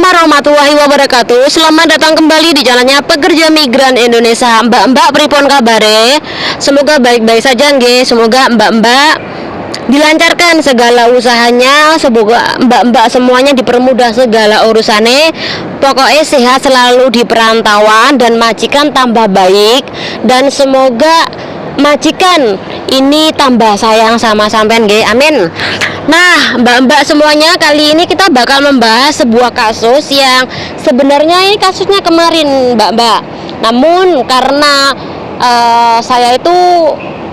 warahmatullahi wabarakatuh. Selamat datang kembali di channelnya Pekerja Migran Indonesia. Mbak-mbak pripun kabare? Semoga baik-baik saja nggih. Semoga mbak-mbak dilancarkan segala usahanya. Semoga mbak-mbak semuanya dipermudah segala urusannya. Pokoknya sehat selalu di perantauan dan majikan tambah baik, dan semoga majikan ini tambah sayang sama sampean nggih. Amin. Nah, mbak-mbak semuanya, kali ini kita bakal membahas sebuah kasus yang sebenarnya ini kasusnya kemarin, mbak-mbak. Namun karena saya itu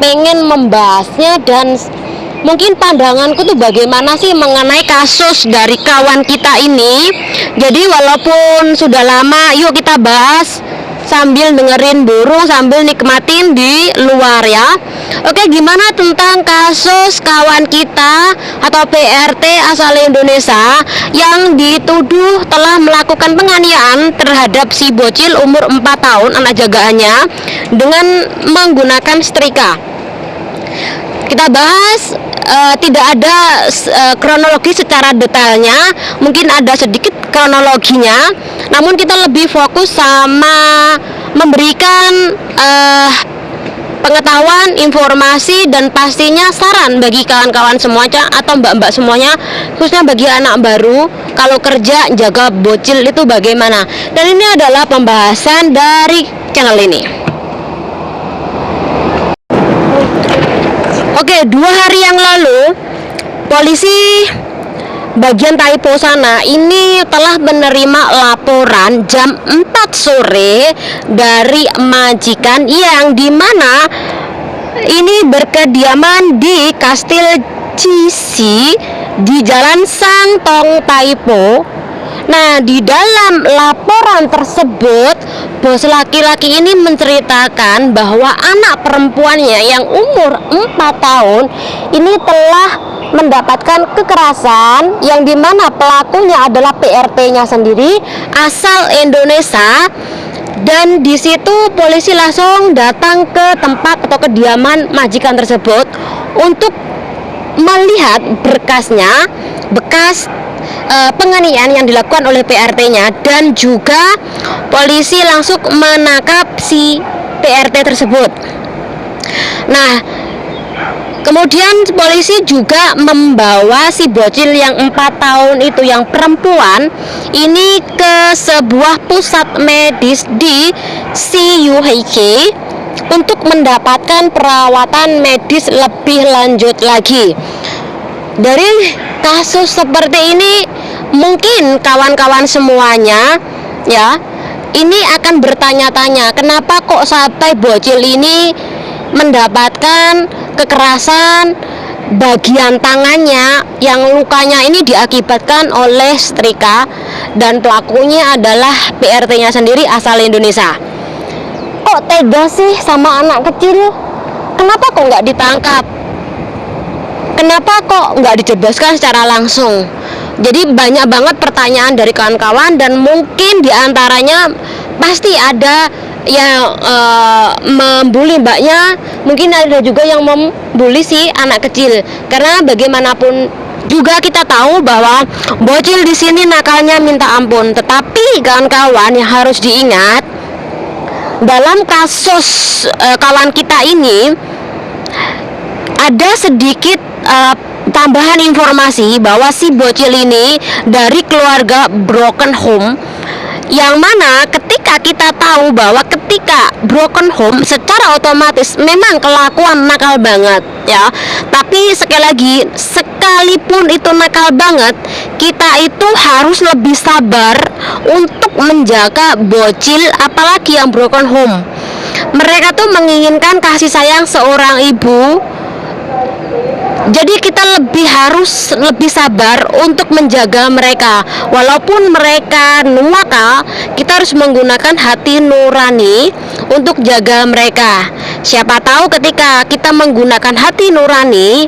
pengen membahasnya dan mungkin pandanganku tuh bagaimana sih mengenai kasus dari kawan kita ini. Jadi walaupun sudah lama, yuk kita bahas sambil dengerin burung, sambil nikmatin di luar ya. Oke, gimana tentang kasus kawan kita atau PRT asal Indonesia yang dituduh telah melakukan penganiayaan terhadap si bocil umur 4 tahun anak jagaannya dengan menggunakan setrika. Kita bahas tidak ada kronologi secara detailnya, mungkin ada sedikit kronologinya, namun kita lebih fokus sama memberikan pengetahuan, informasi, dan pastinya saran bagi kawan-kawan semuanya atau mbak-mbak semuanya, khususnya bagi anak baru kalau kerja jaga bocil itu bagaimana. Dan ini adalah pembahasan dari channel ini. Oke, 2 hari yang lalu polisi bagian Taipo sana ini telah menerima laporan jam 4 sore dari majikan yang dimana ini berkediaman di Kastil Cisi di Jalan Sangtong Taipo. Nah, di dalam laporan tersebut bos laki-laki ini menceritakan bahwa anak perempuannya yang umur 4 tahun ini telah mendapatkan kekerasan yang dimana pelakunya adalah PRT-nya sendiri asal Indonesia. Dan di situ polisi langsung datang ke tempat atau kediaman majikan tersebut untuk melihat berkasnya, bekas penganiayaan yang dilakukan oleh PRT-nya, dan juga polisi langsung menangkap si PRT tersebut. Nah, kemudian polisi juga membawa si bocil yang 4 tahun itu yang perempuan ini ke sebuah pusat medis di CUHK untuk mendapatkan perawatan medis lebih lanjut lagi. Dari kasus seperti ini mungkin kawan-kawan semuanya ya ini akan bertanya-tanya, kenapa kok sampai bocil ini mendapatkan kekerasan bagian tangannya yang lukanya ini diakibatkan oleh setrika dan pelakunya adalah PRT-nya sendiri asal Indonesia. Kok tega sih sama anak kecil? Kenapa kok nggak ditangkap? Kenapa kok nggak dijebaskan secara langsung? Jadi banyak banget pertanyaan dari kawan-kawan, dan mungkin diantaranya pasti ada yang membuli mbaknya, mungkin ada juga yang membuli si anak kecil. Karena bagaimanapun juga kita tahu bahwa bocil di sini nakalnya minta ampun. Tetapi kawan-kawan yang harus diingat dalam kasus kawan kita ini ada sedikit tambahan informasi bahwa si bocil ini dari keluarga broken home, yang mana ketika kita tahu bahwa ketika broken home secara otomatis memang kelakuan nakal banget ya. Tapi sekali lagi, sekalipun itu nakal banget, kita itu harus lebih sabar untuk menjaga bocil, apalagi yang broken home. Mereka tuh menginginkan kasih sayang seorang ibu. Jadi kita harus lebih sabar untuk menjaga mereka. Walaupun mereka nuwaka, kita harus menggunakan hati nurani untuk jaga mereka. Siapa tahu ketika kita menggunakan hati nurani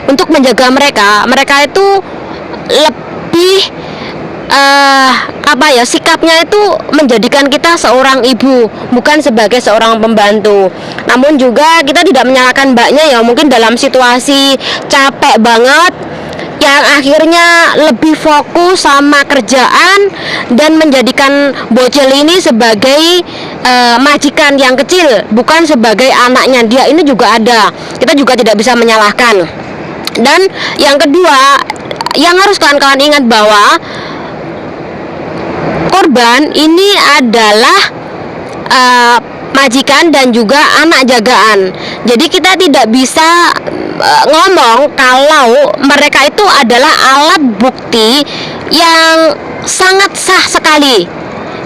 untuk menjaga mereka, mereka itu lebih sikapnya itu menjadikan kita seorang ibu, bukan sebagai seorang pembantu. Namun juga kita tidak menyalahkan mbaknya ya, mungkin dalam situasi capek banget yang akhirnya lebih fokus sama kerjaan dan menjadikan bocil ini sebagai majikan yang kecil, bukan sebagai anaknya dia. Ini juga ada, kita juga tidak bisa menyalahkan. Dan yang kedua yang harus kawan-kawan ingat bahwa korban ini adalah majikan dan juga anak jagaan. Jadi kita tidak bisa ngomong kalau mereka itu adalah alat bukti yang sangat sah sekali.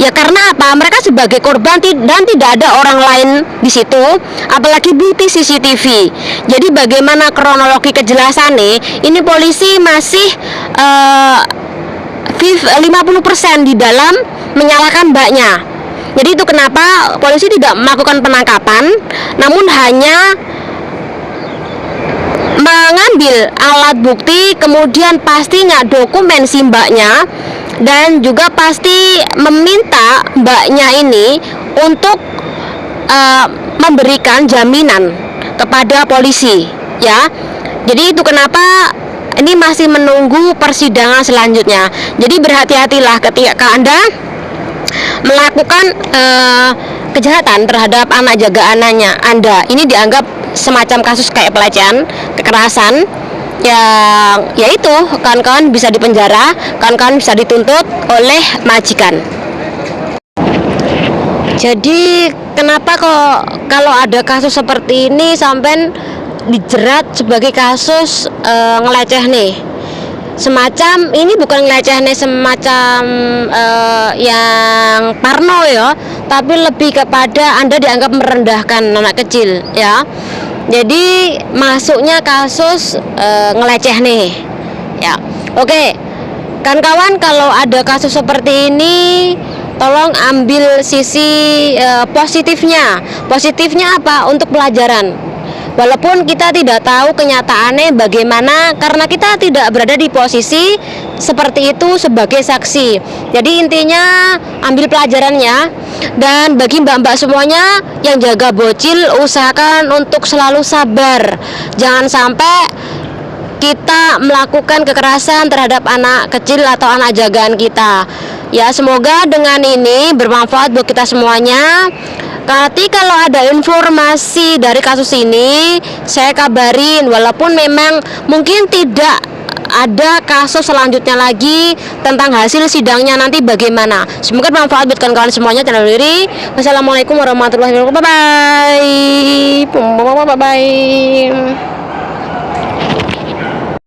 Ya karena apa? Mereka sebagai korban dan tidak ada orang lain di situ, apalagi bukti CCTV. Jadi bagaimana kronologi kejelasannya? Ini polisi masih 50% di dalam menyalahkan mbaknya. Jadi itu kenapa polisi tidak melakukan penangkapan, namun hanya mengambil alat bukti, kemudian pastinya dokumen si mbaknya, dan juga pasti meminta mbaknya ini untuk memberikan jaminan kepada polisi, ya. Jadi itu kenapa ini masih menunggu persidangan selanjutnya. Jadi berhati-hatilah ketika Anda melakukan kejahatan terhadap anak jagaan Anda. Ini dianggap semacam kasus kayak pelecehan, kekerasan, yang yaitu kawan-kawan bisa dipenjara, kawan-kawan bisa dituntut oleh majikan. Jadi kenapa kok kalau ada kasus seperti ini sampai dijerat sebagai kasus ngeleceh nih? Semacam ini bukan ngeleceh nih, semacam yang parno ya, tapi lebih kepada Anda dianggap merendahkan anak kecil ya. Jadi masuknya kasus ngeleceh nih ya. Oke, kawan-kawan, kalau ada kasus seperti ini tolong ambil sisi positifnya. Positifnya apa? Untuk pelajaran. Walaupun kita tidak tahu kenyataannya bagaimana, karena kita tidak berada di posisi seperti itu sebagai saksi. Jadi intinya ambil pelajarannya. Dan bagi mbak-mbak semuanya yang jaga bocil, usahakan untuk selalu sabar. Jangan sampai kita melakukan kekerasan terhadap anak kecil atau anak jagaan kita. Ya, semoga dengan ini bermanfaat buat kita semuanya. Nanti kalau ada informasi dari kasus ini, saya kabarin. Walaupun memang mungkin tidak ada kasus selanjutnya lagi tentang hasil sidangnya nanti bagaimana. Semoga bermanfaat buat kawan-kawan semuanya. Channel diri. Wassalamualaikum warahmatullahi wabarakatuh. Bye bye.